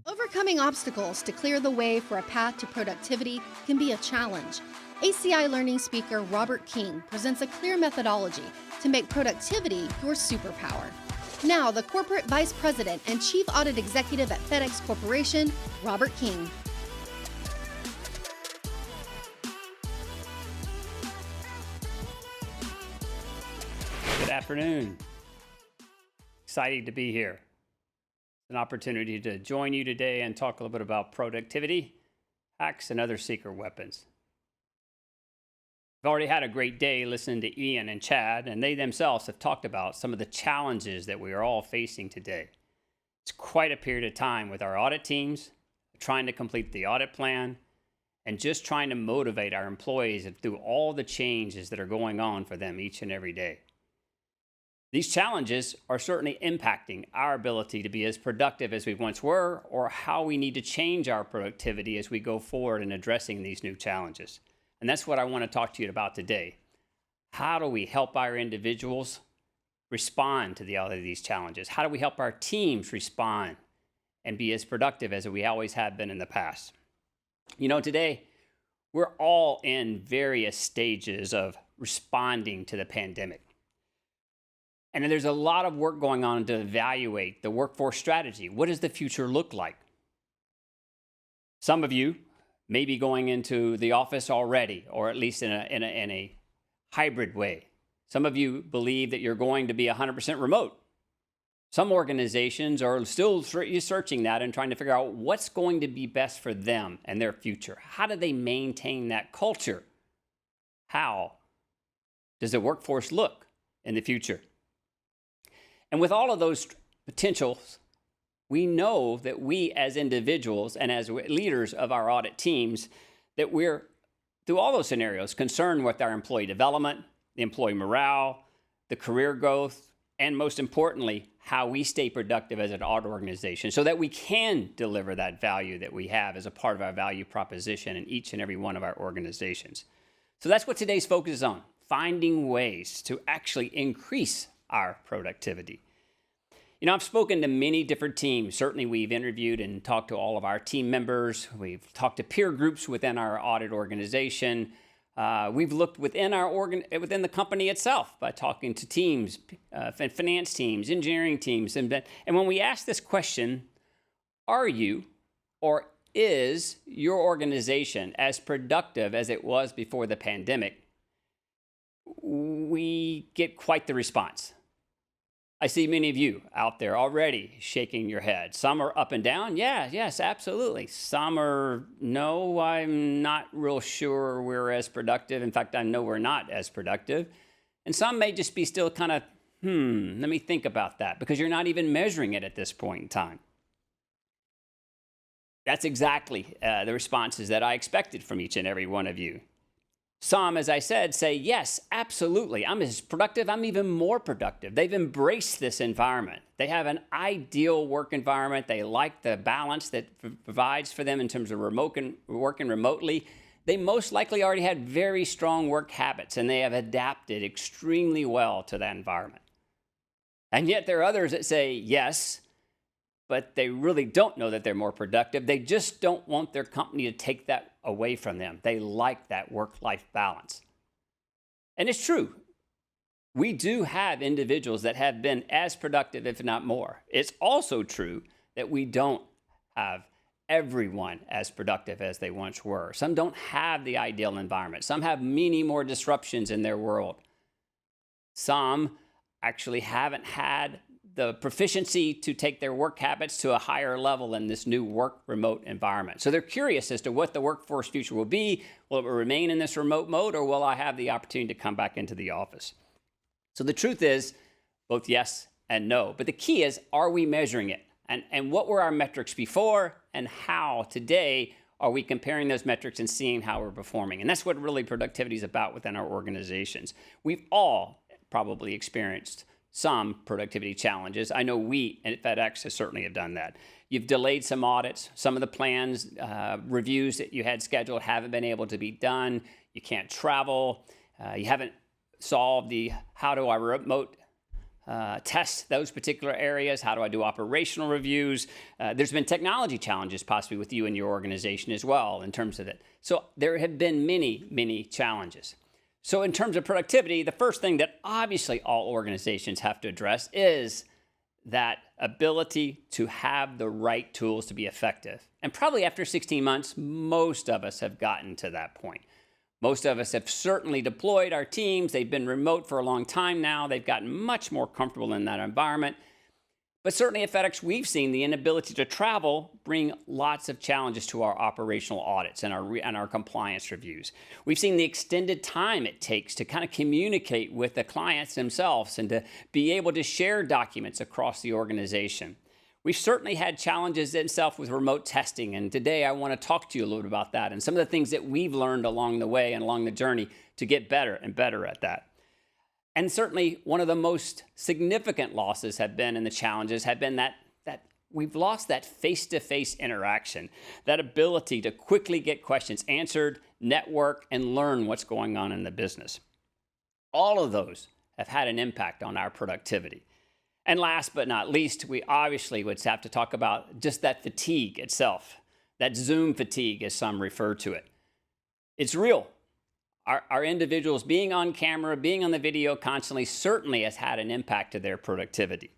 Overcoming obstacles to clear the way for a path to productivity can be a challenge. ACI Learning speaker Robert King presents a clear methodology to make productivity your superpower. Now, the Corporate Vice President and Chief Audit Executive at FedEx Corporation, Robert King. Good afternoon. Excited to be here. An opportunity to join you today and talk a little bit about productivity, hacks, and other secret weapons. I've already had a great day listening to Ian and Chad, and they themselves have talked about some of the challenges that we are all facing today. It's quite a period of time with our audit teams, trying to complete the audit plan, and just trying to motivate our employees through all the changes that are going on for them each and every day. These challenges are certainly impacting our ability to be as productive as we once were, or how we need to change our productivity as we go forward in addressing these new challenges. And that's what I want to talk to you about today. How do we help our individuals respond to all of these challenges? How do we help our teams respond and be as productive as we always have been in the past? You know, today, we're all in various stages of responding to the pandemic. And there's a lot of work going on to evaluate the workforce strategy. What does the future look like? Some of you may be going into the office already, or at least in a hybrid way. Some of you believe that you're going to be 100% remote. Some organizations are still researching that and trying to figure out what's going to be best for them and their future. How do they maintain that culture? How does the workforce look in the future? And with all of those potentials, we know that we as individuals and as leaders of our audit teams, that we're, through all those scenarios, concerned with our employee development, the employee morale, the career growth, and most importantly, how we stay productive as an audit organization so that we can deliver that value that we have as a part of our value proposition in each and every one of our organizations. So that's what today's focus is on, finding ways to actually increase our productivity. You know, I've spoken to many different teams. Certainly, we've interviewed and talked to all of our team members. We've talked to peer groups within our audit organization. We've looked within the company itself by talking to teams, finance teams, engineering teams. And when we ask this question, are you or is your organization as productive as it was before the pandemic? We get quite the response. I see many of you out there already shaking your head. Some are up and down. Yes, absolutely. Some are, no, I'm not real sure we're as productive. In fact, I know we're not as productive. And some may just be still kind of, let me think about that, because you're not even measuring it at this point in time. That's exactly the responses that I expected from each and every one of you. Some, as I said, say, yes, absolutely. I'm as productive. I'm even more productive. They've embraced this environment. They have an ideal work environment. They like the balance that provides for them in terms of working remotely. They most likely already had very strong work habits, and they have adapted extremely well to that environment. And yet there are others that say, yes, but they really don't know that they're more productive. They just don't want their company to take that away from them. They like that work-life balance. And it's true. We do have individuals that have been as productive, if not more. It's also true that we don't have everyone as productive as they once were. Some don't have the ideal environment. Some have many more disruptions in their world. Some actually haven't had the proficiency to take their work habits to a higher level in this new work remote environment. So they're curious as to what the workforce future will be. Will it remain in this remote mode, or will I have the opportunity to come back into the office? So the truth is both yes and no. But the key is, are we measuring it? And what were our metrics before, and how today are we comparing those metrics and seeing how we're performing? And that's what really productivity is about within our organizations. We've all probably experienced some productivity challenges. I know we at FedEx certainly have done that. You've delayed some audits. Some of the plans, reviews that you had scheduled haven't been able to be done. You can't travel. You haven't solved the how do I remote test those particular areas? How do I do operational reviews? There's been technology challenges possibly with you and your organization as well in terms of it. So there have been many, many challenges. So in terms of productivity, the first thing that obviously all organizations have to address is that ability to have the right tools to be effective. And probably after 16 months, most of us have gotten to that point. Most of us have certainly deployed our teams. They've been remote for a long time now. They've gotten much more comfortable in that environment. But certainly at FedEx, we've seen the inability to travel bring lots of challenges to our operational audits and our compliance reviews. We've seen the extended time it takes to kind of communicate with the clients themselves and to be able to share documents across the organization. We've certainly had challenges itself with remote testing, and today I want to talk to you a little bit about that and some of the things that we've learned along the way and along the journey to get better and better at that. And certainly one of the most significant losses have been, and the challenges have been that we've lost that face-to-face interaction, that ability to quickly get questions answered, network, and learn what's going on in the business. All of those have had an impact on our productivity. And last but not least, we obviously would have to talk about just that fatigue itself, that Zoom fatigue, as some refer to it. It's real. Our individuals being on camera, being on the video constantly certainly has had an impact to their productivity.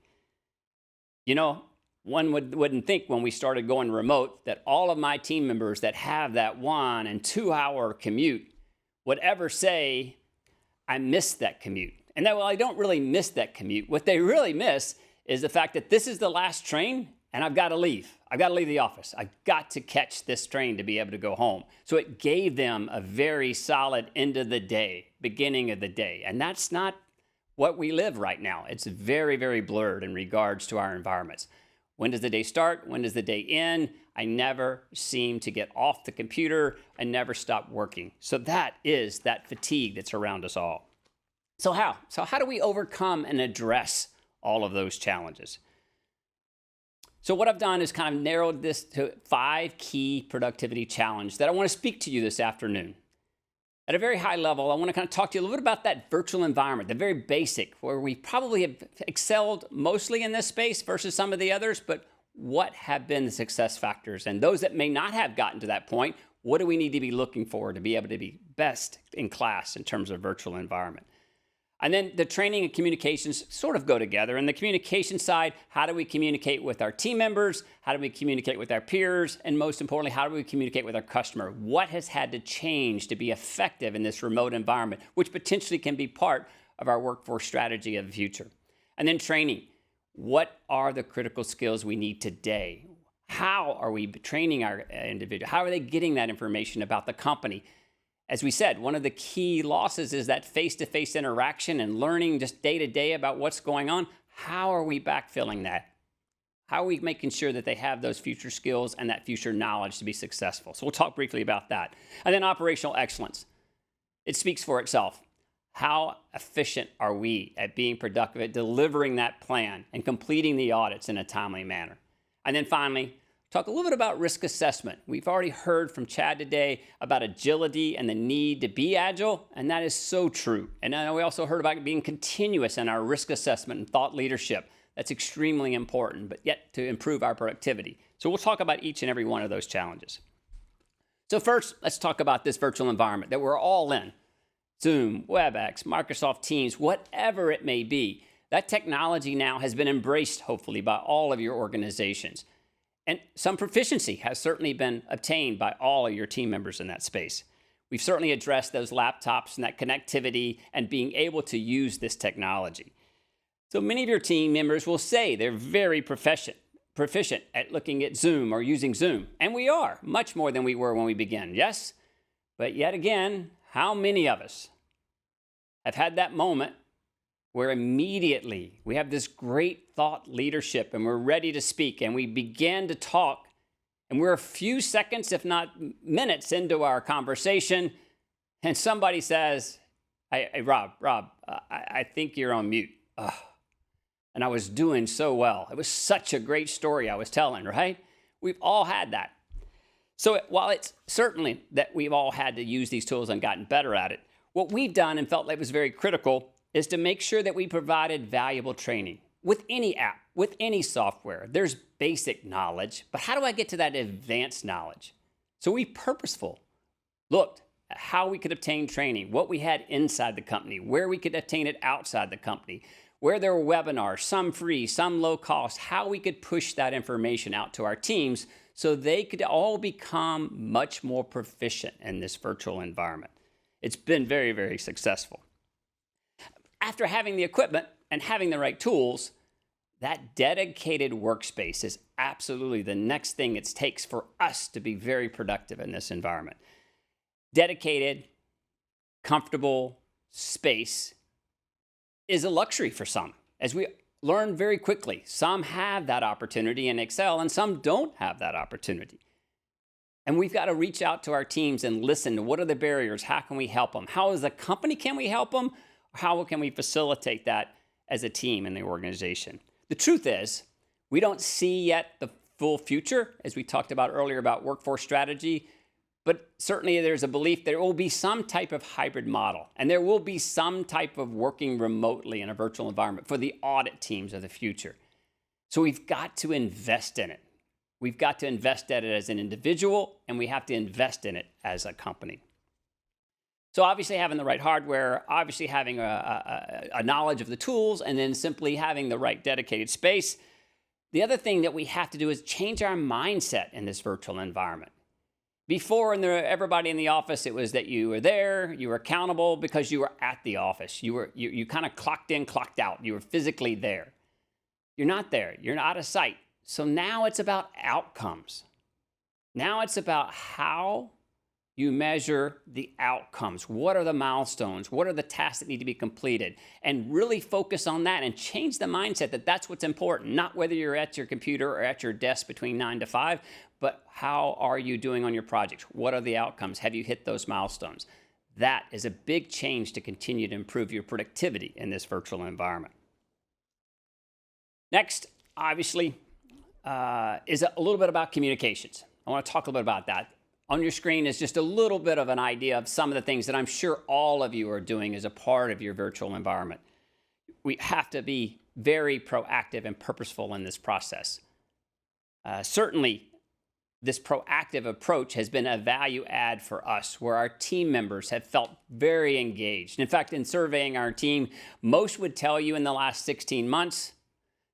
You know, one wouldn't think when we started going remote that all of my team members that have that 1 and 2 hour commute would ever say, I missed that commute. And that, well, I don't really miss that commute. What they really miss is the fact that this is the last train and I've got to leave. I've got to leave the office. I've got to catch this train to be able to go home. So it gave them a very solid end of the day, beginning of the day. And that's not what we live right now. It's very, very blurred in regards to our environments. When does the day start? When does the day end? I never seem to get off the computer. I never stop working. So that is that fatigue that's around us all. So how? So how do we overcome and address all of those challenges? So what I've done is kind of narrowed this to 5 key productivity challenges that I want to speak to you this afternoon. At a very high level, I want to kind of talk to you a little bit about that virtual environment, the very basic, where we probably have excelled mostly in this space versus some of the others, but what have been the success factors? And those that may not have gotten to that point, what do we need to be looking for to be able to be best in class in terms of virtual environment? And then the training and communications sort of go together. And the communication side, how do we communicate with our team members? How do we communicate with our peers? And most importantly, how do we communicate with our customer? What has had to change to be effective in this remote environment, which potentially can be part of our workforce strategy of the future? And then training. What are the critical skills we need today? How are we training our individual? How are they getting that information about the company? As we said, one of the key losses is that face-to-face interaction and learning just day to day about what's going on. How are we backfilling that? How are we making sure that they have those future skills and that future knowledge to be successful? So we'll talk briefly about that. And then operational excellence. It speaks for itself. How efficient are we at being productive, at delivering that plan and completing the audits in a timely manner? And then finally, talk a little bit about risk assessment. We've already heard from Chad today about agility and the need to be agile, and that is so true. And then we also heard about being continuous in our risk assessment and thought leadership. That's extremely important, but yet to improve our productivity. So we'll talk about each and every one of those challenges. So first, let's talk about this virtual environment that we're all in. Zoom, WebEx, Microsoft Teams, whatever it may be. That technology now has been embraced, hopefully, by all of your organizations. And some proficiency has certainly been obtained by all of your team members in that space. We've certainly addressed those laptops and that connectivity and being able to use this technology. So many of your team members will say they're very proficient at looking at Zoom or using Zoom. And we are, much more than we were when we began, yes? But yet again, how many of us have had that moment where immediately we have this great thought leadership and we're ready to speak and we begin to talk and we're a few seconds, if not minutes into our conversation and somebody says, hey, Rob, I think you're on mute. And I was doing so well. It was such a great story I was telling, right? We've all had that. So while it's certainly that we've all had to use these tools and gotten better at it, what we've done and felt like was very critical is to make sure that we provided valuable training. With any app, with any software, there's basic knowledge, but how do I get to that advanced knowledge? So we purposeful looked at how we could obtain training, what we had inside the company, where we could obtain it outside the company, where there were webinars, some free, some low cost, how we could push that information out to our teams so they could all become much more proficient in this virtual environment. It's been very, very successful. After having the equipment and having the right tools, that dedicated workspace is absolutely the next thing it takes for us to be very productive in this environment. Dedicated, comfortable space is a luxury for some. As we learn very quickly, some have that opportunity and excel, and some don't have that opportunity. And we've got to reach out to our teams and listen to what are the barriers, how can we help them? How as a company can we help them? How can we facilitate that as a team in the organization? The truth is, we don't see yet the full future, as we talked about earlier about workforce strategy, but certainly there's a belief there will be some type of hybrid model, and there will be some type of working remotely in a virtual environment for the audit teams of the future. So we've got to invest in it. We've got to invest in it as an individual, and we have to invest in it as a company. So obviously having the right hardware, obviously having a knowledge of the tools, and then simply having the right dedicated space. The other thing that we have to do is change our mindset in this virtual environment. Before, everybody in the office, it was that you were there, you were accountable because you were at the office. You kind of clocked in, clocked out. You were physically there. You're not there. You're out of sight. So now it's about outcomes. Now it's about how you measure the outcomes. What are the milestones? What are the tasks that need to be completed? And really focus on that and change the mindset that that's what's important. Not whether you're at your computer or at your desk between 9 to 5, but how are you doing on your projects? What are the outcomes? Have you hit those milestones? That is a big change to continue to improve your productivity in this virtual environment. Next, obviously, is a little bit about communications. I want to talk a little bit about that. On your screen is just a little bit of an idea of some of the things that I'm sure all of you are doing as a part of your virtual environment. We have to be very proactive and purposeful in this process. Certainly, this proactive approach has been a value add for us, where our team members have felt very engaged. In fact, in surveying our team, most would tell you in the last 16 months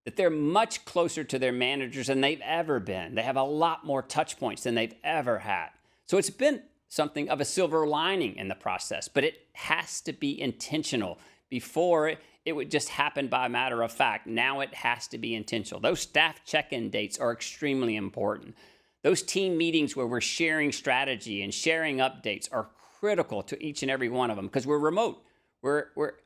that they're much closer to their managers than they've ever been. They have a lot more touch points than they've ever had. So it's been something of a silver lining in the process, but it has to be intentional. Before it would just happen by a matter of fact. Now it has to be intentional. Those staff check-in dates are extremely important. Those team meetings where we're sharing strategy and sharing updates are critical to each and every one of them because we're remote.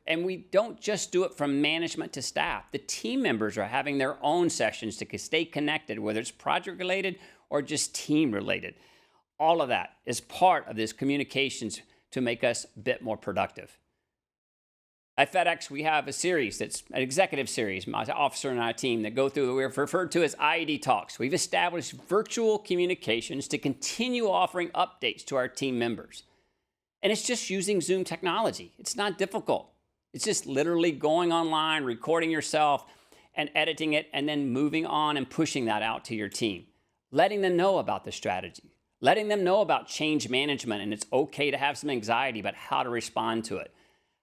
And we don't just do it from management to staff. The team members are having their own sessions to stay connected, whether it's project related or just team related. All of that is part of this communications to make us a bit more productive. At FedEx, we have a series that's an executive series, my officer and our team that go through, we're referred to as IED Talks. We've established virtual communications to continue offering updates to our team members. And it's just using Zoom technology. It's not difficult. It's just literally going online, recording yourself and editing it, and then moving on and pushing that out to your team. Letting them know about the strategy. Letting them know about change management, and it's okay to have some anxiety about how to respond to it.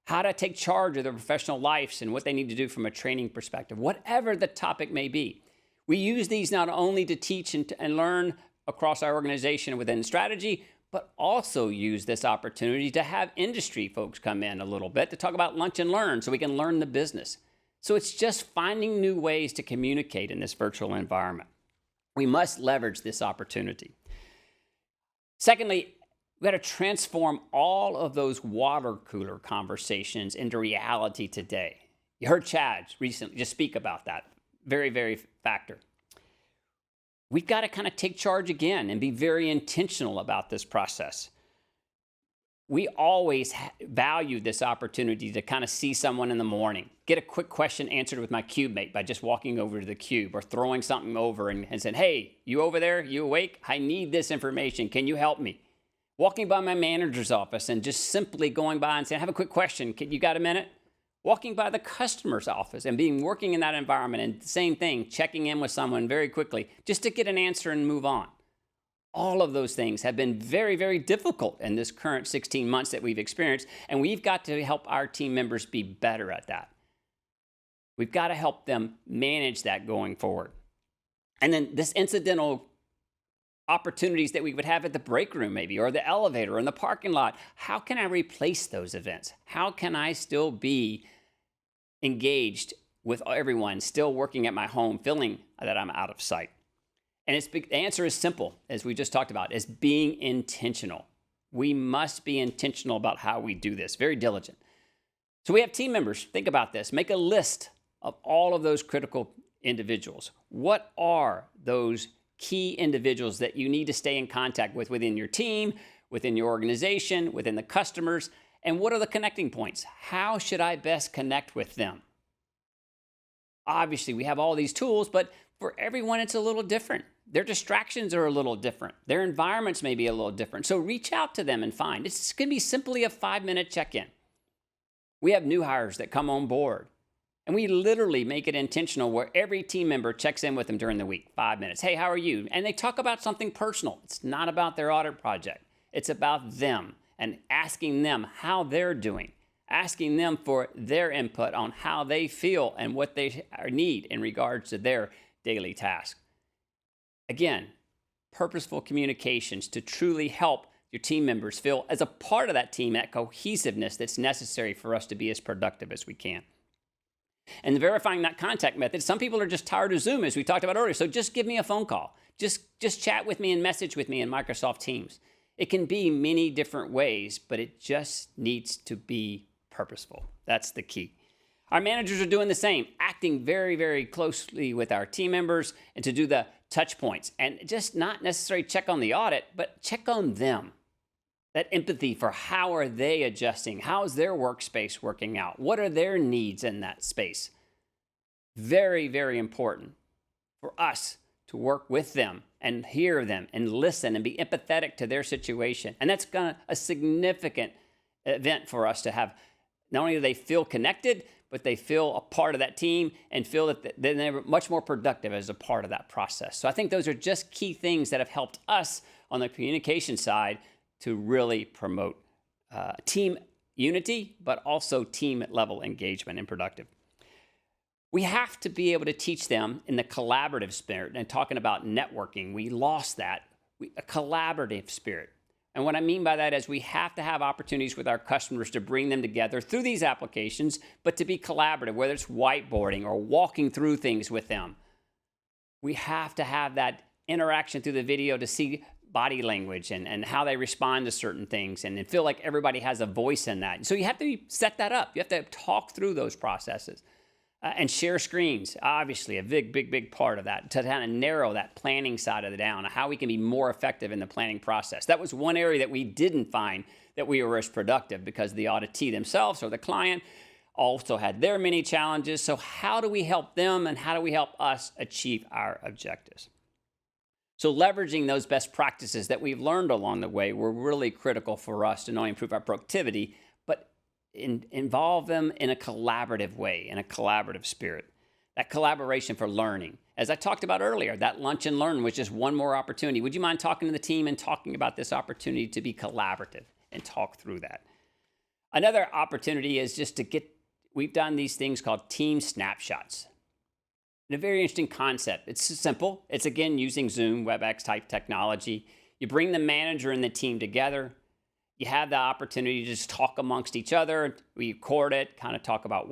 How to take charge of their professional lives and what they need to do from a training perspective. Whatever the topic may be. We use these not only to teach and learn across our organization within strategy, but also use this opportunity to have industry folks come in a little bit to talk about lunch and learn so we can learn the business. So it's just finding new ways to communicate in this virtual environment. We must leverage this opportunity. Secondly, we've got to transform all of those water cooler conversations into reality today. You heard Chad recently just speak about that. Very, very factor. We've got to kind of take charge again and be very intentional about this process. We always value this opportunity to kind of see someone in the morning, get a quick question answered with my cube mate by just walking over to the cube or throwing something over and saying, hey, you over there, you awake? I need this information. Can you help me? Walking by my manager's office and just simply going by and saying, I have a quick question. You got a minute? Walking by the customer's office and working in that environment, and same thing, checking in with someone very quickly just to get an answer and move on. All of those things have been very, very difficult in this current 16 months that we've experienced, and we've got to help our team members be better at that. We've got to help them manage that going forward. And then this incidental opportunities that we would have at the break room maybe, or the elevator, or in the parking lot, how can I replace those events? How can I still be engaged with everyone, still working at my home, feeling that I'm out of sight? And the answer is simple, as we just talked about, is being intentional. We must be intentional about how we do this, very diligent. So we have team members. Think about this. Make a list of all of those critical individuals. What are those key individuals that you need to stay in contact with within your team, within your organization, within the customers? And what are the connecting points? How should I best connect with them? Obviously, we have all these tools, but for everyone, it's a little different. Their distractions are a little different. Their environments may be a little different. So reach out to them and find. It's going to be simply a 5-minute check-in. We have new hires that come on board, and we literally make it intentional where every team member checks in with them during the week, 5 minutes. Hey, how are you? And they talk about something personal. It's not about their audit project. It's about them and asking them how they're doing, asking them for their input on how they feel and what they need in regards to their daily task. Again, purposeful communications to truly help your team members feel as a part of that team, that cohesiveness that's necessary for us to be as productive as we can. And verifying that contact method, some people are just tired of Zoom, as we talked about earlier, so just give me a phone call. Just chat with me and message with me in Microsoft Teams. It can be many different ways, but it just needs to be purposeful. That's the key. Our managers are doing the same, acting very, very closely with our team members and to do the touch points. And just not necessarily check on the audit, but check on them. That empathy for how are they adjusting? How is their workspace working out? What are their needs in that space? Very, very important for us to work with them and hear them and listen and be empathetic to their situation. And that's a significant event for us to have. Not only do they feel connected, but they feel a part of that team and feel that they're much more productive as a part of that process. So I think those are just key things that have helped us on the communication side to really promote team unity, but also team level engagement and productive. We have to be able to teach them in the collaborative spirit. And talking about networking, we lost that, a collaborative spirit. And what I mean by that is we have to have opportunities with our customers to bring them together through these applications, but to be collaborative, whether it's whiteboarding or walking through things with them. We have to have that interaction through the video to see body language and how they respond to certain things and feel like everybody has a voice in that. So you have to set that up. You have to talk through those processes and share screens. Obviously, a big part of that to kind of narrow that planning side of it down, how we can be more effective in the planning process. That was one area that we didn't find that we were as productive because the auditee themselves or the client also had their many challenges. So how do we help them and how do we help us achieve our objectives? So leveraging those best practices that we've learned along the way were really critical for us to not only improve our productivity, but involve them in a collaborative way, in a collaborative spirit. That collaboration for learning. As I talked about earlier, that lunch and learn was just one more opportunity. Would you mind talking to the team and talking about this opportunity to be collaborative and talk through that? Another opportunity is just we've done these things called team snapshots. And a very interesting concept. It's simple. It's, again, using Zoom, WebEx type technology. You bring the manager and the team together. You have the opportunity to just talk amongst each other. We record it, kind of talk about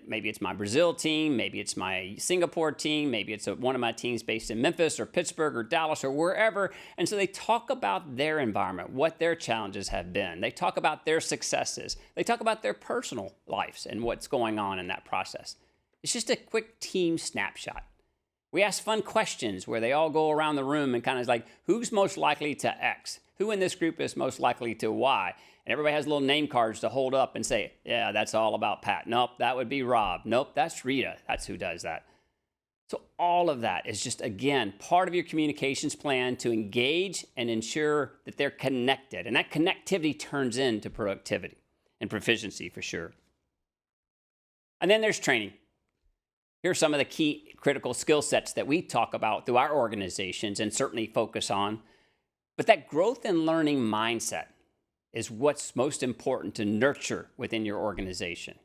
maybe it's my Brazil team, maybe it's my Singapore team, maybe it's one of my teams based in Memphis or Pittsburgh or Dallas or wherever. And so they talk about their environment, what their challenges have been. They talk about their successes. They talk about their personal lives and what's going on in that process. It's just a quick team snapshot. We ask fun questions where they all go around the room and kind of like, who's most likely to X? Who in this group is most likely to Y? And everybody has little name cards to hold up and say, yeah, that's all about Pat. Nope, that would be Rob. Nope, that's Rita. That's who does that. So all of that is just, again, part of your communications plan to engage and ensure that they're connected. And that connectivity turns into productivity and proficiency for sure. And then there's training. Here are some of the key critical skill sets that we talk about through our organizations and certainly focus on. But that growth and learning mindset is what's most important to nurture within your organization.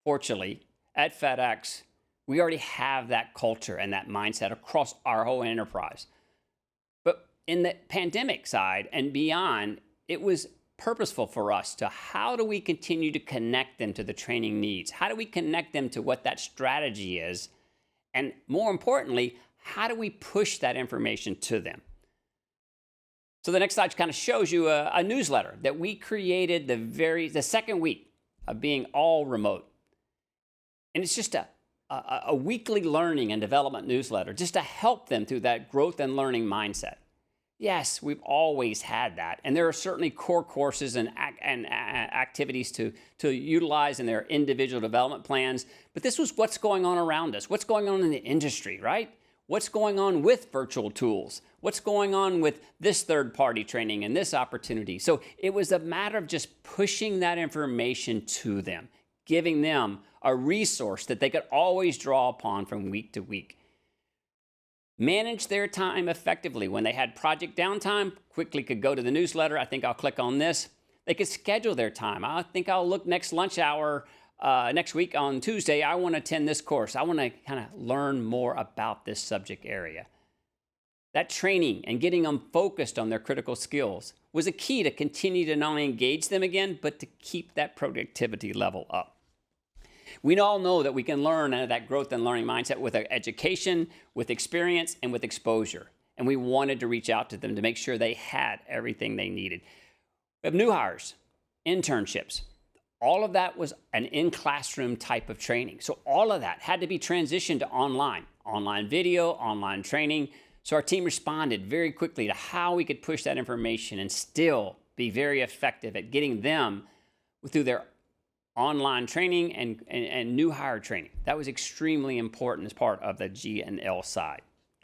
Fortunately, at FedEx, we already have that culture and that mindset across our whole enterprise. But in the pandemic side and beyond, it was purposeful for us to how do we continue to connect them to the training needs? How do we connect them to what that strategy is? And more importantly, how do we push that information to them? So the next slide kind of shows you a newsletter that we created the second week of being all remote. And it's just a weekly learning and development newsletter just to help them through that growth and learning mindset. Yes, we've always had that. And there are certainly core courses and activities to utilize in their individual development plans. But this was what's going on around us. What's going on in the industry, right? What's going on with virtual tools? What's going on with this third-party training and this opportunity? So it was a matter of just pushing that information to them, giving them a resource that they could always draw upon from week to week. Manage their time effectively. When they had project downtime, quickly could go to the newsletter. I think I'll click on this. They could schedule their time. I think I'll look next lunch hour next week on Tuesday. I want to attend this course. I want to kind of learn more about this subject area. That training and getting them focused on their critical skills was a key to continue to not only engage them again, but to keep that productivity level up. We all know that we can learn out of that growth and learning mindset with education, with experience, and with exposure. And we wanted to reach out to them to make sure they had everything they needed. We have new hires, internships. All of that was an in-classroom type of training. So all of that had to be transitioned to online video, online training. So our team responded very quickly to how we could push that information and still be very effective at getting them through their online training and new hire training. That was extremely important as part of the G&L side.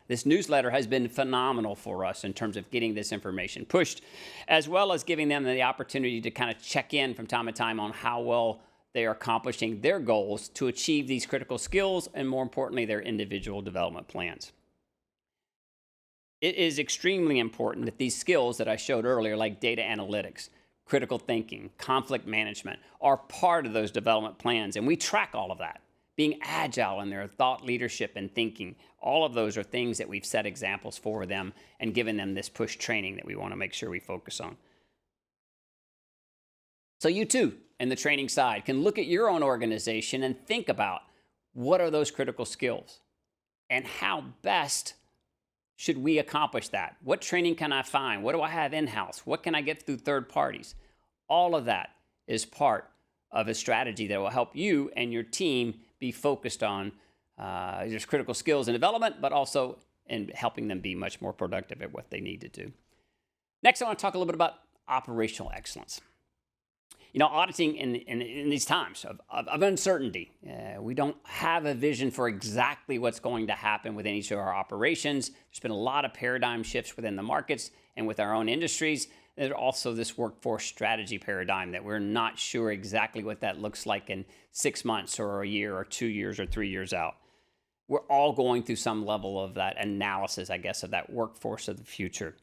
This newsletter has been phenomenal for us in terms of getting this information pushed, as well as giving them the opportunity to kind of check in from time to time on how well they are accomplishing their goals to achieve these critical skills and, more importantly, their individual development plans. It is extremely important that these skills that I showed earlier, like data analytics, critical thinking, conflict management, are part of those development plans. And we track all of that. Being agile in their thought leadership and thinking, all of those are things that we've set examples for them and given them this push training that we want to make sure we focus on. So you too, in the training side, can look at your own organization and think about what are those critical skills and how best should we accomplish that? What training can I find? What do I have in-house? What can I get through third parties? All of that is part of a strategy that will help you and your team be focused on just critical skills and development, but also in helping them be much more productive at what they need to do. Next, I want to talk a little bit about operational excellence. You know, auditing in these times of uncertainty, we don't have a vision for exactly what's going to happen within each of our operations. There's been a lot of paradigm shifts within the markets and with our own industries. There's also this workforce strategy paradigm that we're not sure exactly what that looks like in 6 months or a year or 2 years or 3 years out. We're all going through some level of that analysis, I guess, of that workforce of the future.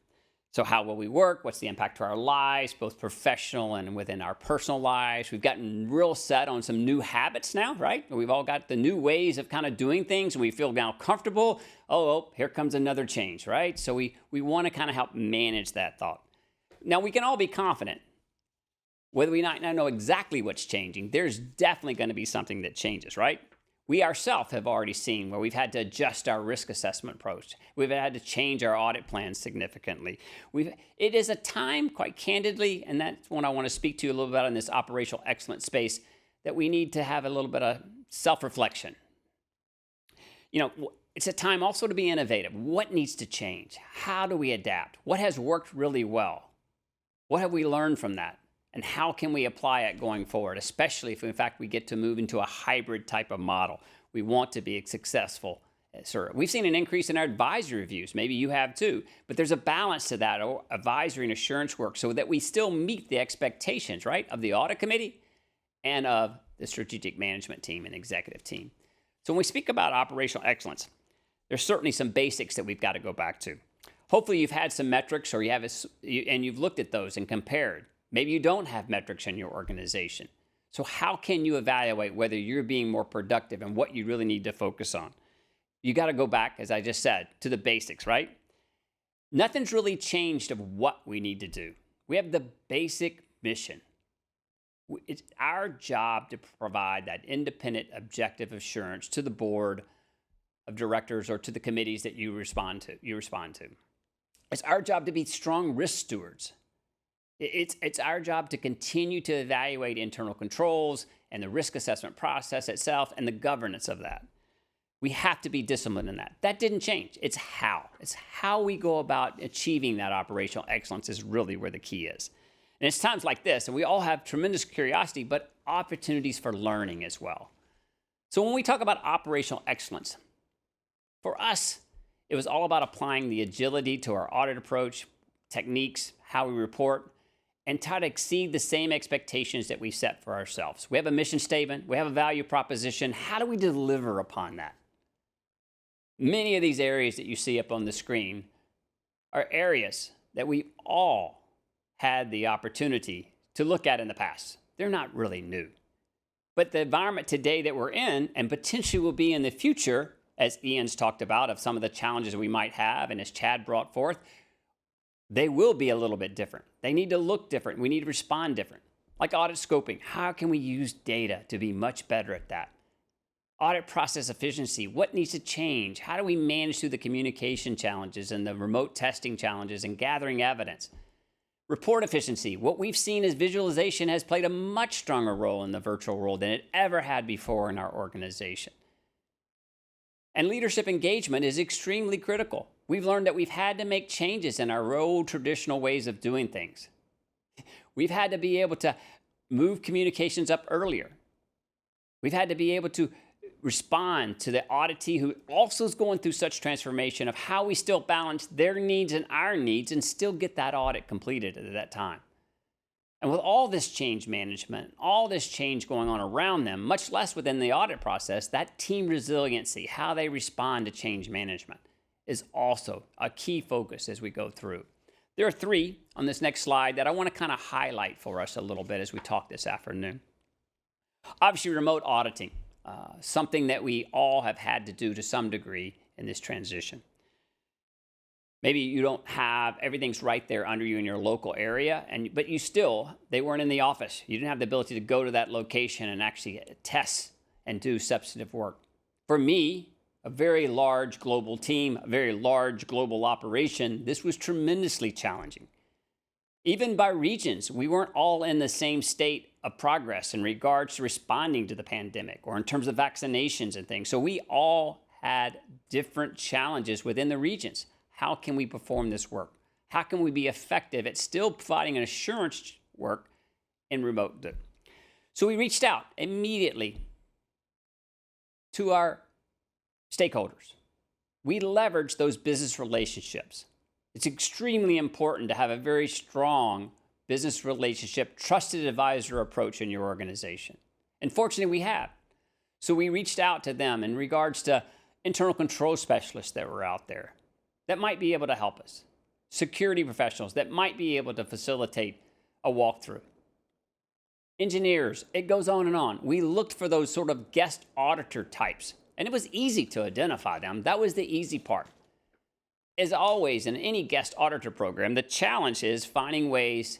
So how will we work? What's the impact to our lives, both professional and within our personal lives? We've gotten real set on some new habits now, right? We've all got the new ways of kind of doing things, and we feel now comfortable. Oh, here comes another change, right? So we want to kind of help manage that thought. Now, we can all be confident. Whether we not know exactly what's changing, there's definitely going to be something that changes, right? We ourselves have already seen where we've had to adjust our risk assessment approach. We've had to change our audit plans significantly. It is a time, quite candidly, and that's what I want to speak to you a little bit about in this operational excellence space, that we need to have a little bit of self-reflection. You know, it's a time also to be innovative. What needs to change? How do we adapt? What has worked really well? What have we learned from that? And how can we apply it going forward, especially if, in fact, we get to move into a hybrid type of model? We want to be successful. We've seen an increase in our advisory reviews. Maybe you have too. But there's a balance to that advisory and assurance work so that we still meet the expectations, right, of the Audit Committee and of the strategic management team and executive team. So when we speak about operational excellence, there's certainly some basics that we've got to go back to. Hopefully you've had some metrics or you've looked at those and compared. Maybe you don't have metrics in your organization. So how can you evaluate whether you're being more productive and what you really need to focus on? You got to go back, as I just said, to the basics, right? Nothing's really changed of what we need to do. We have the basic mission. It's our job to provide that independent, objective assurance to the board of directors or to the committees that you respond to. It's our job to be strong risk stewards. It's our job to continue to evaluate internal controls and the risk assessment process itself and the governance of that. We have to be disciplined in that. That didn't change. It's how we go about achieving that operational excellence is really where the key is. And it's times like this, and we all have tremendous curiosity, but opportunities for learning as well. So when we talk about operational excellence, for us, it was all about applying the agility to our audit approach, techniques, how we report, and try to exceed the same expectations that we set for ourselves. We have a mission statement, we have a value proposition. How do we deliver upon that? Many of these areas that you see up on the screen are areas that we all had the opportunity to look at in the past. They're not really new. But the environment today that we're in and potentially will be in the future, as Ian's talked about, of some of the challenges we might have, and as Chad brought forth, they will be a little bit different. They need to look different. We need to respond different. Like audit scoping, how can we use data to be much better at that? Audit process efficiency, what needs to change? How do we manage through the communication challenges and the remote testing challenges and gathering evidence? Report efficiency, what we've seen as visualization has played a much stronger role in the virtual world than it ever had before in our organization. And leadership engagement is extremely critical. We've learned that we've had to make changes in our old traditional ways of doing things. We've had to be able to move communications up earlier. We've had to be able to respond to the auditee who also is going through such transformation of how we still balance their needs and our needs and still get that audit completed at that time. And with all this change management, all this change going on around them, much less within the audit process, that team resiliency, how they respond to change management, is also a key focus as we go through. There are three on this next slide that I want to kind of highlight for us a little bit as we talk this afternoon. Obviously, remote auditing, something that we all have had to do to some degree in this transition. Maybe you don't have, everything's right there under you in your local area, but they weren't in the office. You didn't have the ability to go to that location and actually test and do substantive work. For me, a very large global team, a very large global operation, this was tremendously challenging. Even by regions, we weren't all in the same state of progress in regards to responding to the pandemic or in terms of vaccinations and things. So we all had different challenges within the regions. How can we perform this work? How can we be effective at still providing an assurance work in remote? So we reached out immediately to our stakeholders. We leveraged those business relationships. It's extremely important to have a very strong business relationship, trusted advisor approach in your organization. And fortunately, we have. So we reached out to them in regards to internal control specialists that were out there that might be able to help us, security professionals that might be able to facilitate a walkthrough, engineers, it goes on and on. We looked for those sort of guest auditor types, and it was easy to identify them. That was the easy part. As always, in any guest auditor program, the challenge is finding ways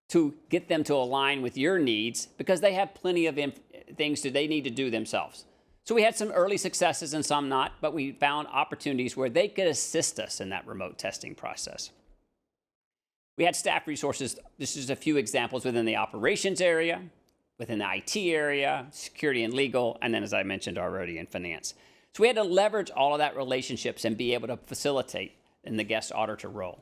to get them to align with your needs because they have plenty of things that they need to do themselves. So we had some early successes and some not, but we found opportunities where they could assist us in that remote testing process. We had staff resources. This is a few examples within the operations area, within the IT area, security and legal, and then as I mentioned already in finance. So we had to leverage all of that relationships and be able to facilitate in the guest auditor role.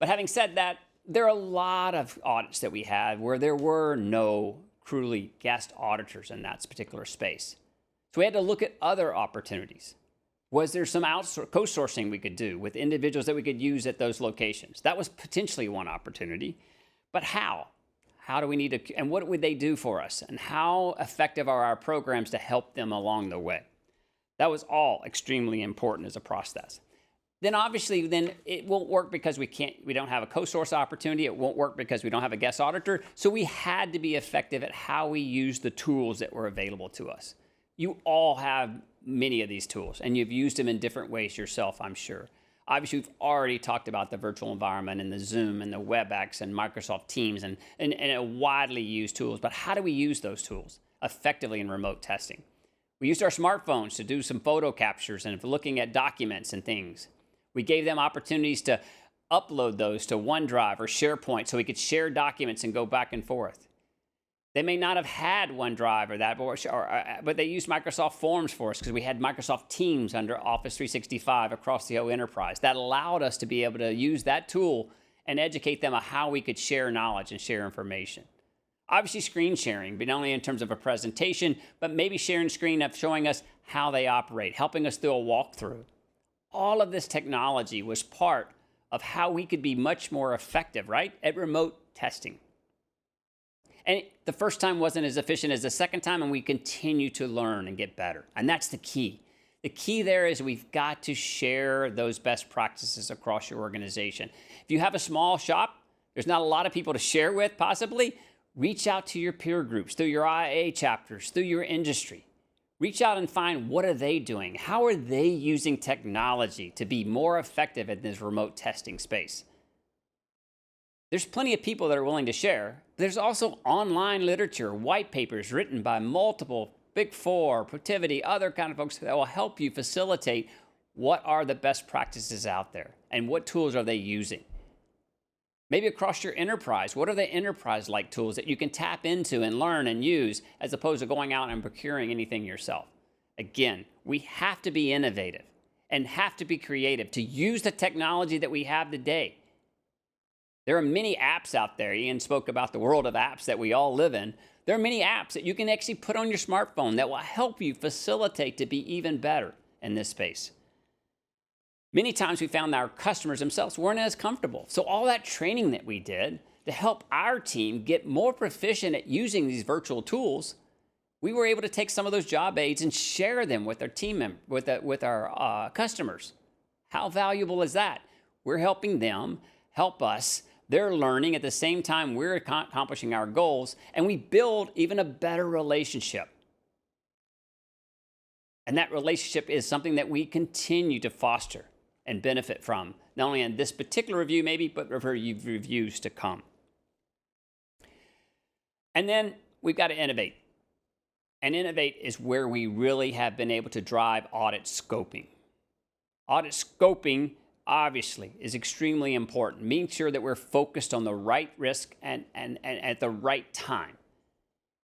But having said that, there are a lot of audits that we had where there were no truly guest auditors in that particular space. So we had to look at other opportunities. Was there some co-sourcing we could do with individuals that we could use at those locations? That was potentially one opportunity. But how? How do we need to, and what would they do for us? And how effective are our programs to help them along the way? That was all extremely important as a process. Then obviously, then it won't work because we don't have a co-source opportunity. It won't work because we don't have a guest auditor. So we had to be effective at how we use the tools that were available to us. You all have many of these tools, and you've used them in different ways yourself, I'm sure. Obviously, we've already talked about the virtual environment and the Zoom and the WebEx and Microsoft Teams and widely used tools. But how do we use those tools effectively in remote testing? We used our smartphones to do some photo captures and looking at documents and things. We gave them opportunities to upload those to OneDrive or SharePoint so we could share documents and go back and forth. They may not have had OneDrive or that, but they used Microsoft Forms for us because we had Microsoft Teams under Office 365 across the whole enterprise. That allowed us to be able to use that tool and educate them on how we could share knowledge and share information. Obviously, screen sharing, but not only in terms of a presentation, but maybe sharing screen of showing us how they operate, helping us through a walkthrough. All of this technology was part of how we could be much more effective, right, at remote testing. And the first time wasn't as efficient as the second time, and we continue to learn and get better. And that's the key. The key there is we've got to share those best practices across your organization. If you have a small shop, there's not a lot of people to share with, possibly. Reach out to your peer groups, through your IA chapters, through your industry. Reach out and find what are they doing? How are they using technology to be more effective in this remote testing space? There's plenty of people that are willing to share. There's also online literature, white papers written by multiple Big Four, Protiviti, other kind of folks that will help you facilitate what are the best practices out there and what tools are they using. Maybe across your enterprise, what are the enterprise-like tools that you can tap into and learn and use as opposed to going out and procuring anything yourself? Again, we have to be innovative and have to be creative to use the technology that we have today. There are many apps out there. Ian spoke about the world of apps that we all live in. There are many apps that you can actually put on your smartphone that will help you facilitate to be even better in this space. Many times we found that our customers themselves weren't as comfortable. So all that training that we did to help our team get more proficient at using these virtual tools, we were able to take some of those job aids and share them with our team members, with our customers. How valuable is that? We're helping them help us. They're learning at the same time we're accomplishing our goals, and we build even a better relationship. And that relationship is something that we continue to foster and benefit from, not only in this particular review maybe, but reviews to come. And then we've got to innovate. And innovate is where we really have been able to drive audit scoping. Audit scoping, obviously, is extremely important, making sure that we're focused on the right risk and at the right time.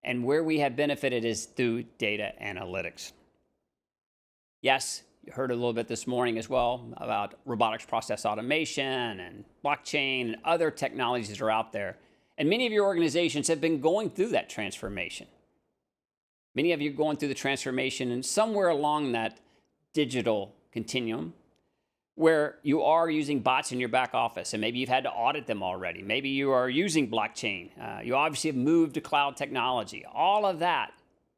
And where we have benefited is through data analytics. Yes, you heard a little bit this morning as well about robotics process automation and blockchain and other technologies that are out there. And many of your organizations have been going through that transformation. Many of you are going through the transformation and somewhere along that digital continuum where you are using bots in your back office and maybe you've had to audit them already. Maybe you are using blockchain. You obviously have moved to cloud technology. All of that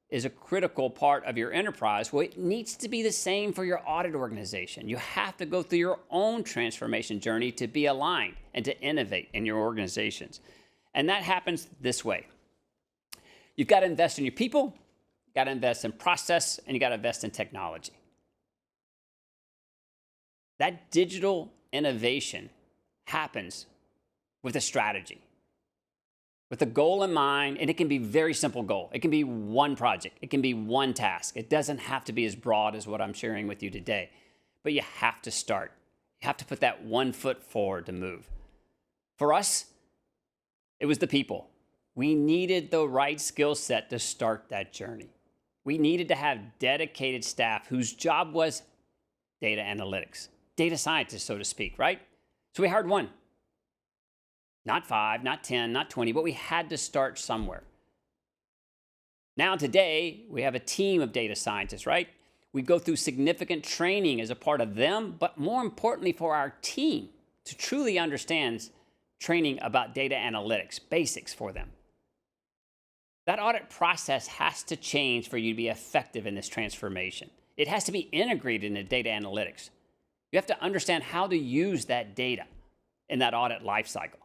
is a critical part of your enterprise. Well, it needs to be the same for your audit organization. You have to go through your own transformation journey to be aligned and to innovate in your organizations. And that happens this way. You've got to invest in your people, you've got to invest in process, and you've got to invest in technology. That digital innovation happens with a strategy, with a goal in mind, and it can be a very simple goal. It can be one project. It can be one task. It doesn't have to be as broad as what I'm sharing with you today, but you have to start. You have to put that 1 foot forward to move. For us, it was the people. We needed the right skill set to start that journey. We needed to have dedicated staff whose job was data analytics, data scientists, so to speak, right? So we hired one. Not 5, not 10, not 20, but we had to start somewhere. Now today, we have a team of data scientists, right? We go through significant training as a part of them, but more importantly for our team to truly understand training about data analytics, basics for them. That audit process has to change for you to be effective in this transformation. It has to be integrated into data analytics. You have to understand how to use that data in that audit lifecycle.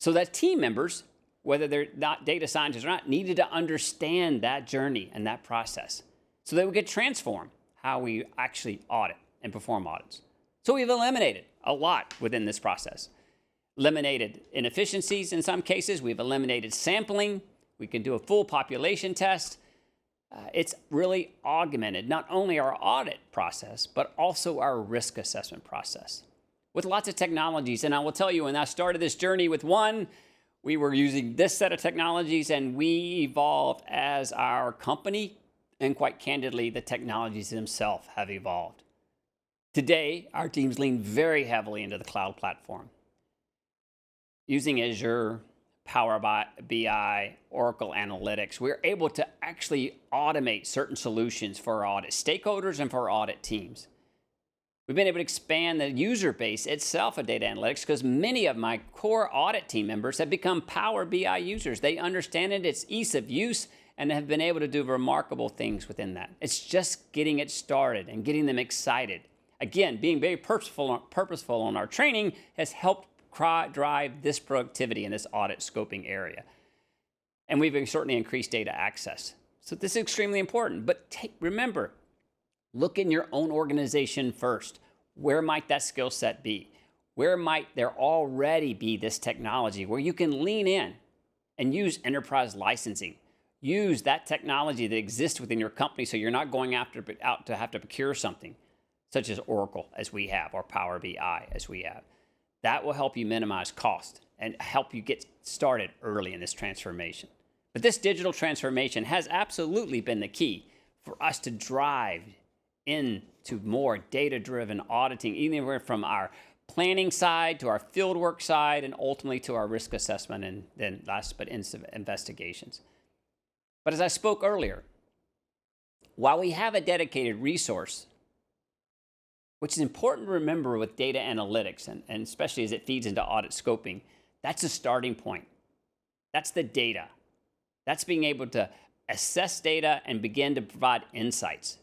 So that team members, whether they're not data scientists or not, needed to understand that journey and that process so that we could transform how we actually audit and perform audits. So we've eliminated a lot within this process. Eliminated inefficiencies in some cases. We've eliminated sampling. We can do a full population test. It's really augmented not only our audit process, but also our risk assessment process with lots of technologies. And I will tell you, when I started this journey with one, we were using this set of technologies, and we evolved as our company, and quite candidly, the technologies themselves have evolved. Today, our teams lean very heavily into the cloud platform. Using Azure, Power BI, Oracle Analytics, we're able to actually automate certain solutions for our audit stakeholders and for our audit teams. We've been able to expand the user base itself of data analytics because many of my core audit team members have become Power BI users. They understand it, it's ease of use, and have been able to do remarkable things within that. It's just getting it started and getting them excited. Again, being very purposeful on our training has helped drive this productivity in this audit scoping area. And we've certainly increased data access. So this is extremely important. But remember, look in your own organization first. Where might that skill set be? Where might there already be this technology where you can lean in and use enterprise licensing? Use that technology that exists within your company so you're not going out to have to procure something, such as Oracle as we have, or Power BI as we have. That will help you minimize cost and help you get started early in this transformation. But this digital transformation has absolutely been the key for us to drive into more data-driven auditing, anywhere from our planning side to our fieldwork side and ultimately to our risk assessment and then last but investigations. But as I spoke earlier, while we have a dedicated resource, which is important to remember with data analytics, and especially as it feeds into audit scoping, that's a starting point. That's the data. That's being able to assess data and begin to provide insights.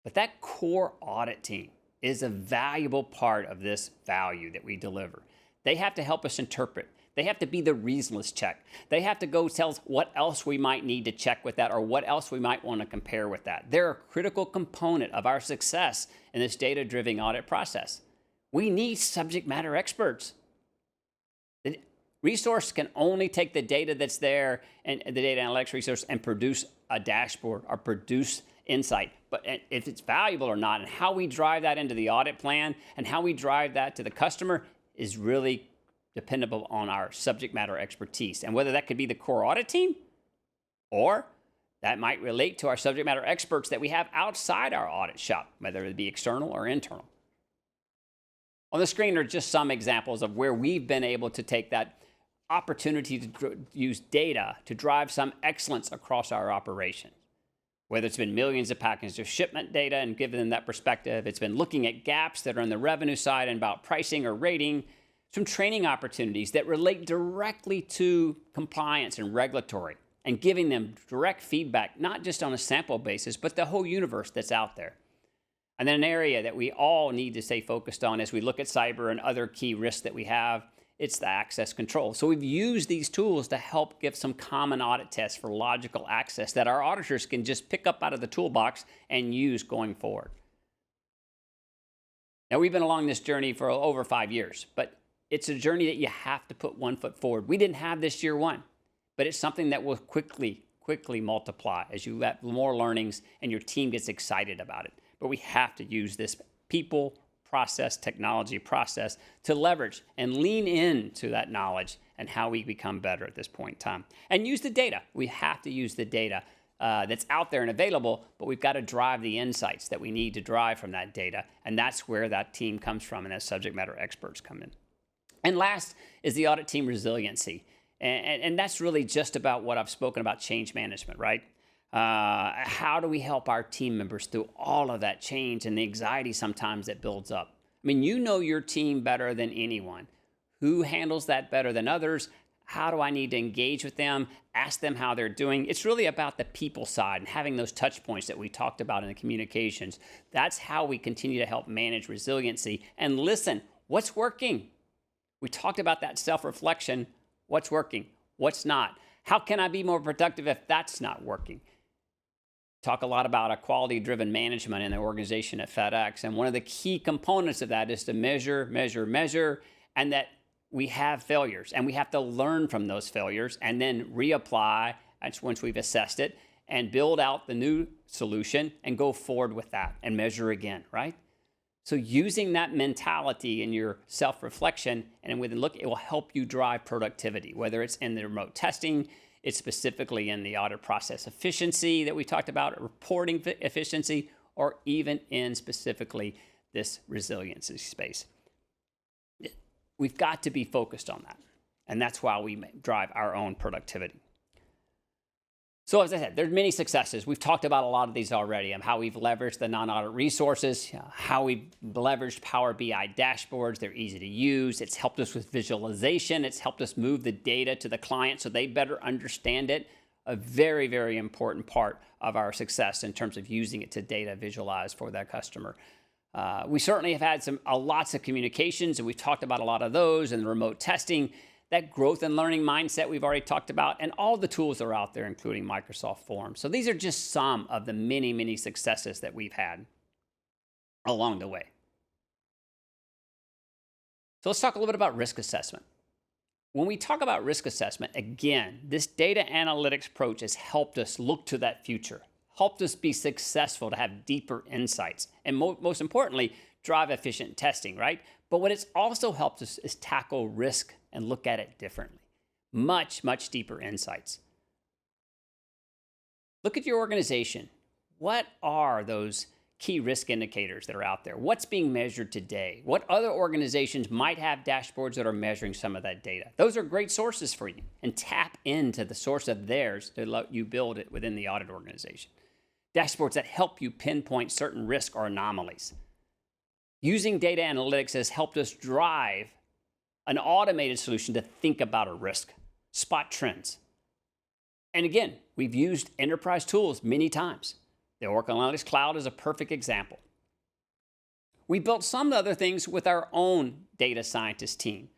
But that core audit team is a valuable part of this value that we deliver. They have to help us interpret. They have to be the reasonless check. They have to go tell us what else we might need to check with that or what else we might want to compare with that. They're a critical component of our success in this data-driven audit process. We need subject matter experts. The resource can only take the data that's there and the data analytics resource and produce a dashboard or produce insight. But if it's valuable or not and how we drive that into the audit plan and how we drive that to the customer is really dependable on our subject matter expertise. And whether that could be the core audit team or that might relate to our subject matter experts that we have outside our audit shop, whether it be external or internal. On the screen are just some examples of where we've been able to take that opportunity to use data to drive some excellence across our operations. Whether it's been millions of packages of shipment data and giving them that perspective, it's been looking at gaps that are on the revenue side and about pricing or rating, some training opportunities that relate directly to compliance and regulatory and giving them direct feedback, not just on a sample basis, but the whole universe that's out there. And then an area that we all need to stay focused on as we look at cyber and other key risks that we have, it's the access control. So we've used these tools to help give some common audit tests for logical access that our auditors can just pick up out of the toolbox and use going forward. Now, we've been along this journey for over 5 years, but it's a journey that you have to put one foot forward. We didn't have this year one, but it's something that will quickly multiply as you have more learnings and your team gets excited about it. But we have to use this people, process, technology process to leverage and lean into that knowledge and how we become better at this point in time. And use the data. We have to use the data that's out there and available, but we've got to drive the insights that we need to drive from that data. And that's where that team comes from and as subject matter experts come in. And last is the audit team resiliency. And that's really just about what I've spoken about, change management, right? How do we help our team members through all of that change and the anxiety sometimes that builds up? I mean, you know your team better than anyone. Who handles that better than others? How do I need to engage with them, ask them how they're doing? It's really about the people side and having those touch points that we talked about in the communications. That's how we continue to help manage resiliency and listen, what's working? We talked about that self-reflection. What's working? What's not? How can I be more productive if that's not working? Talk a lot about a quality-driven management in the organization at FedEx. And one of the key components of that is to measure, and that we have failures and we have to learn from those failures and then reapply once we've assessed it and build out the new solution and go forward with that and measure again, right? So using that mentality in your self-reflection and with a look, it will help you drive productivity, whether it's in the remote testing, it's specifically in the audit process efficiency that we talked about, reporting efficiency, or even in specifically this resiliency space. We've got to be focused on that. And that's why we drive our own productivity. So as I said, there's many successes. We've talked about a lot of these already, and how we've leveraged the non-audit resources, how we've leveraged Power BI dashboards. They're easy to use. It's helped us with visualization. It's helped us move the data to the client so they better understand it. A very, very important part of our success in terms of using it to data visualize for that customer. We certainly have had lots of communications, and we've talked about a lot of those, and the remote testing, that growth and learning mindset we've already talked about, and all the tools that are out there, including Microsoft Forms. So these are just some of the many, many successes that we've had along the way. So let's talk a little bit about risk assessment. When we talk about risk assessment, again, this data analytics approach has helped us look to that future, helped us be successful to have deeper insights, and most importantly, drive efficient testing, right? But what it's also helped us is tackle risk and look at it differently. Much, much deeper insights. Look at your organization. What are those key risk indicators that are out there? What's being measured today? What other organizations might have dashboards that are measuring some of that data? Those are great sources for you, and tap into the source of theirs to let you build it within the audit organization. Dashboards that help you pinpoint certain risk or anomalies. Using data analytics has helped us drive an automated solution to think about a risk, spot trends. And again, we've used enterprise tools many times. The Oracle Analytics Cloud is a perfect example. We built some other things with our own data scientist team.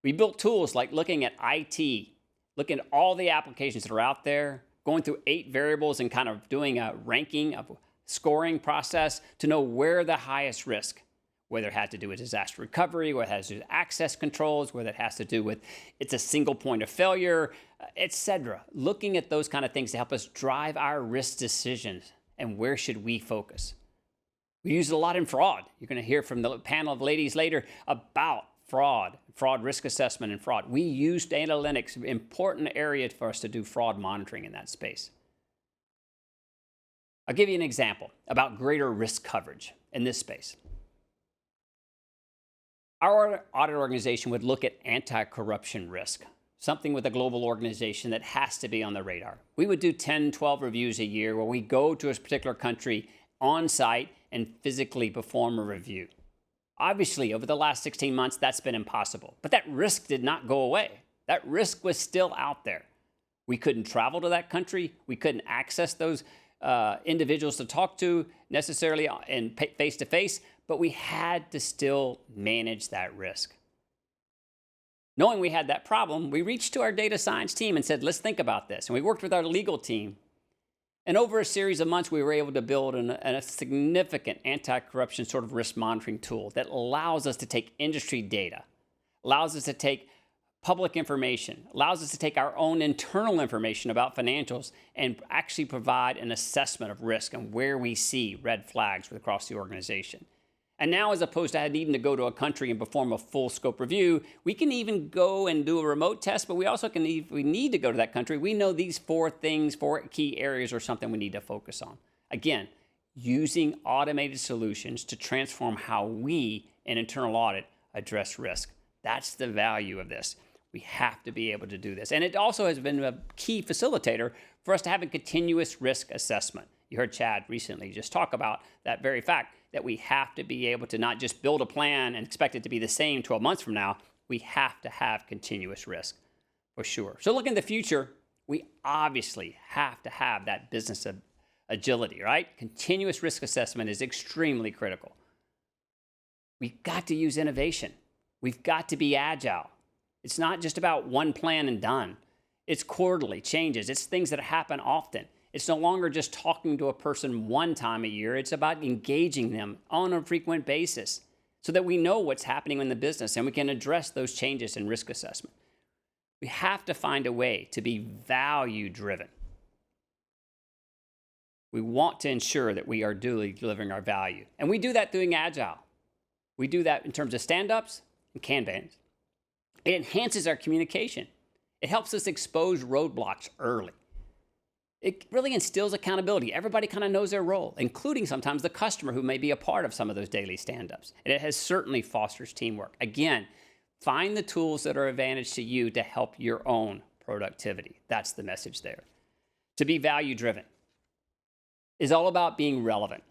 We built tools like looking at IT, looking at all the applications that are out there, going through 8 variables and kind of doing a ranking of scoring process to know where the highest risk, whether it had to do with disaster recovery, whether it has to do with access controls, whether it has to do with it's a single point of failure, etc. Looking at those kind of things to help us drive our risk decisions and where should we focus. We use it a lot in fraud. You're going to hear from the panel of ladies later about fraud risk assessment and fraud. We use data analytics, an important area for us to do fraud monitoring in that space. I'll give you an example about greater risk coverage in this space. Our audit organization would look at anti-corruption risk, something with a global organization that has to be on the radar. We would do 10, 12 reviews a year where we go to a particular country on site and physically perform a review. Obviously, over the last 16 months, that's been impossible, but that risk did not go away. That risk was still out there. We couldn't travel to that country. We couldn't access those individuals to talk to necessarily in face-to-face, but we had to still manage that risk. Knowing we had that problem, we reached to our data science team and said, let's think about this. And we worked with our legal team. And over a series of months, we were able to build a significant anti-corruption sort of risk monitoring tool that allows us to take industry data, allows us to take public information, allows us to take our own internal information about financials and actually provide an assessment of risk and where we see red flags across the organization. And now, as opposed to needing to go to a country and perform a full scope review, we can even go and do a remote test, but we also can, if we need to go to that country, we know these 4 key areas are something we need to focus on. Again, using automated solutions to transform how we in internal audit address risk. That's the value of this. We have to be able to do this. And it also has been a key facilitator for us to have a continuous risk assessment. You heard Chad recently just talk about that very fact, that we have to be able to not just build a plan and expect it to be the same 12 months from now. We have to have continuous risk. for sure. So looking in the future, we obviously have to have that business of agility, right? Continuous risk assessment is extremely critical. We've got to use innovation. We've got to be agile. It's not just about one plan and done. It's quarterly changes. It's things that happen often. It's no longer just talking to a person one time a year. It's about engaging them on a frequent basis so that we know what's happening in the business and we can address those changes in risk assessment. We have to find a way to be value-driven. We want to ensure that we are duly delivering our value. And we do that doing agile. We do that in terms of stand-ups and Kanbans. It enhances our communication. It helps us expose roadblocks early. It really instills accountability. Everybody kind of knows their role, including sometimes the customer who may be a part of some of those daily stand-ups. And it has certainly fosters teamwork. Again, find the tools that are advantage to you to help your own productivity. That's the message there. To be value-driven is all about being relevant.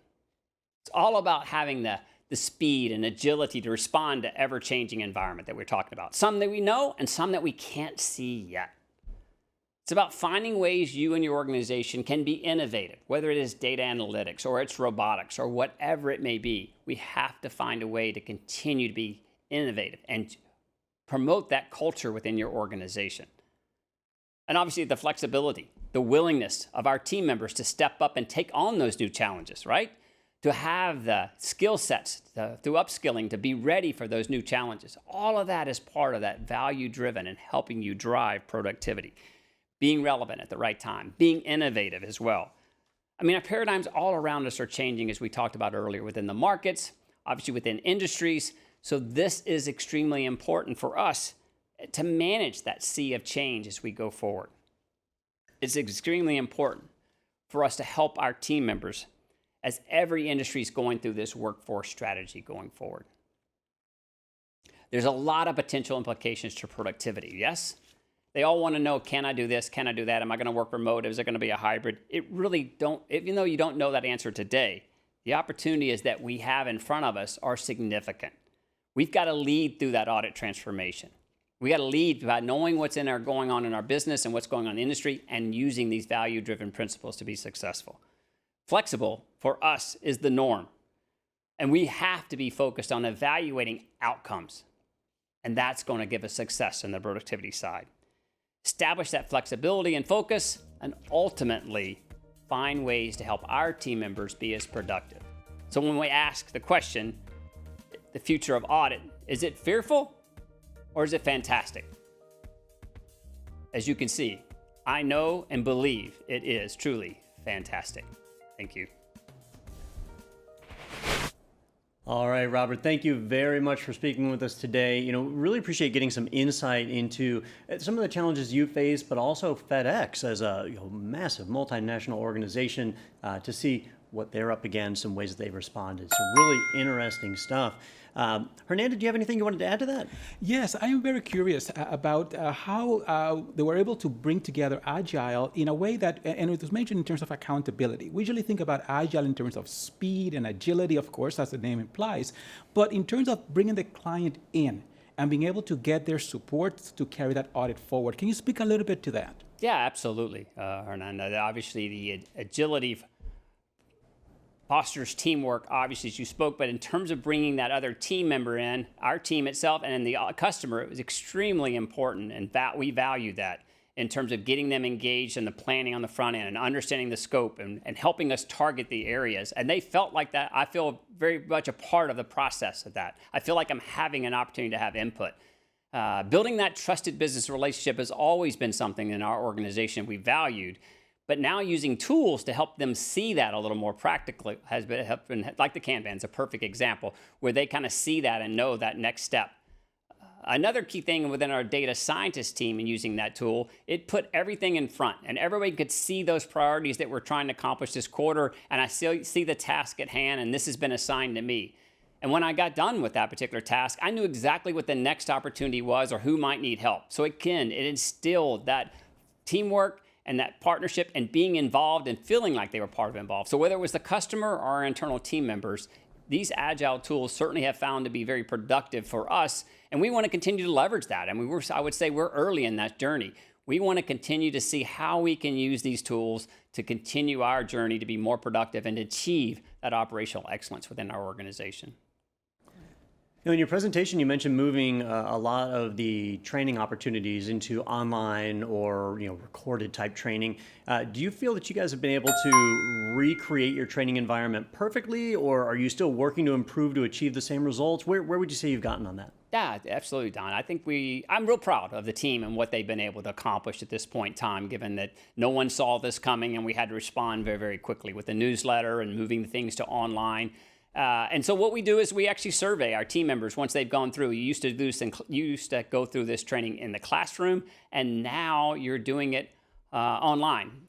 It's all about having the speed and agility to respond to ever-changing environment that we're talking about. Some that we know and some that we can't see yet. It's about finding ways you and your organization can be innovative, whether it is data analytics or it's robotics or whatever it may be. We have to find a way to continue to be innovative and promote that culture within your organization. And obviously the flexibility, the willingness of our team members to step up and take on those new challenges, right? To have the skill sets through upskilling to be ready for those new challenges. All of that is part of that value-driven and helping you drive productivity. Being relevant at the right time, being innovative as well. I mean, our paradigms all around us are changing, as we talked about earlier, within the markets, obviously within industries. So this is extremely important for us to manage that sea of change as we go forward. It's extremely important for us to help our team members as every industry is going through this workforce strategy going forward. There's a lot of potential implications to productivity, yes? They all want to know, can I do this? Can I do that? Am I going to work remote? Is it going to be a hybrid? It really don't, even though you don't know that answer today, the opportunities that we have in front of us are significant. We've got to lead through that audit transformation. We got to lead by knowing what's going on in our business and what's going on in the industry and using these value-driven principles to be successful. Flexible, for us, is the norm. And we have to be focused on evaluating outcomes. And that's going to give us success in the productivity side. Establish that flexibility and focus, and ultimately find ways to help our team members be as productive. So when we ask the question, the future of audit, is it fearful or is it fantastic? As you can see, I know and believe it is truly fantastic. Thank you. All right, Robert, thank you very much for speaking with us today. Really appreciate getting some insight into some of the challenges you face, but also FedEx as a massive multinational organization to see what they're up against and ways that they've responded. So really interesting stuff. Hernando, do you have anything you wanted to add to that? Yes, I am very curious about how they were able to bring together Agile in a way that, and it was mentioned in terms of accountability. We usually think about Agile in terms of speed and agility, of course, as the name implies, but in terms of bringing the client in and being able to get their support to carry that audit forward. Can you speak a little bit to that? Yeah, absolutely, Hernando. Obviously, the agility fosters teamwork, obviously, as you spoke, but in terms of bringing that other team member in, our team itself and the customer, it was extremely important, and we value that in terms of getting them engaged in the planning on the front end and understanding the scope and helping us target the areas. And they felt like that. I feel very much a part of the process of that. I feel like I'm having an opportunity to have input. Building that trusted business relationship has always been something in our organization we valued. But now using tools to help them see that a little more practically has been like the Kanban's a perfect example, where they kind of see that and know that next step. Another key thing within our data scientist team in using that tool, it put everything in front, and everybody could see those priorities that we're trying to accomplish this quarter, and I see the task at hand, and this has been assigned to me. And when I got done with that particular task, I knew exactly what the next opportunity was or who might need help. So it instilled that teamwork and that partnership and being involved and feeling like they were part of it involved. So whether it was the customer or our internal team members, these agile tools certainly have found to be very productive for us, and we want to continue to leverage that. And I would say we're early in that journey. We want to continue to see how we can use these tools to continue our journey to be more productive and achieve that operational excellence within our organization. In your presentation, you mentioned moving a lot of the training opportunities into online or recorded type training. Do you feel that you guys have been able to recreate your training environment perfectly, or are you still working to improve to achieve the same results? Where would you say you've gotten on that? Yeah, absolutely, Don. I think I'm real proud of the team and what they've been able to accomplish at this point in time, given that no one saw this coming and we had to respond very, very quickly with the newsletter and moving things to online. And so what we do is we actually survey our team members once they've gone through. You used to go through this training in the classroom, and now you're doing it online.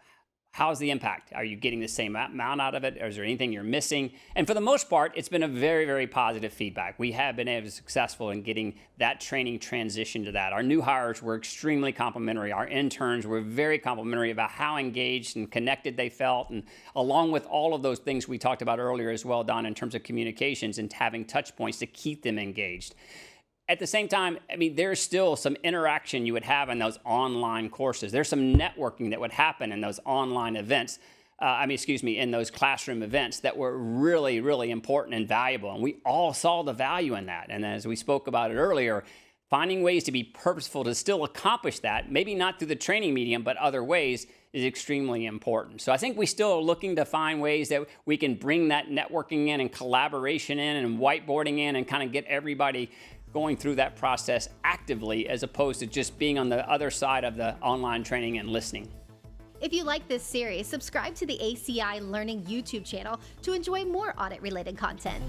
How's the impact? Are you getting the same amount out of it? Or is there anything you're missing? And for the most part, it's been a very, very positive feedback. We have been able to be successful in getting that training transition to that. Our new hires were extremely complimentary. Our interns were very complimentary about how engaged and connected they felt. And along with all of those things we talked about earlier as well, Don, in terms of communications and having touch points to keep them engaged. At the same time, there's still some interaction you would have in those online courses. There's some networking that would happen in those online events, in those classroom events that were really, really important and valuable. And we all saw the value in that. And as we spoke about it earlier, finding ways to be purposeful to still accomplish that, maybe not through the training medium, but other ways, is extremely important. So I think we still are looking to find ways that we can bring that networking in and collaboration in and whiteboarding in and kind of get everybody going through that process actively as opposed to just being on the other side of the online training and listening. If you like this series, subscribe to the ACI Learning YouTube channel to enjoy more audit-related content.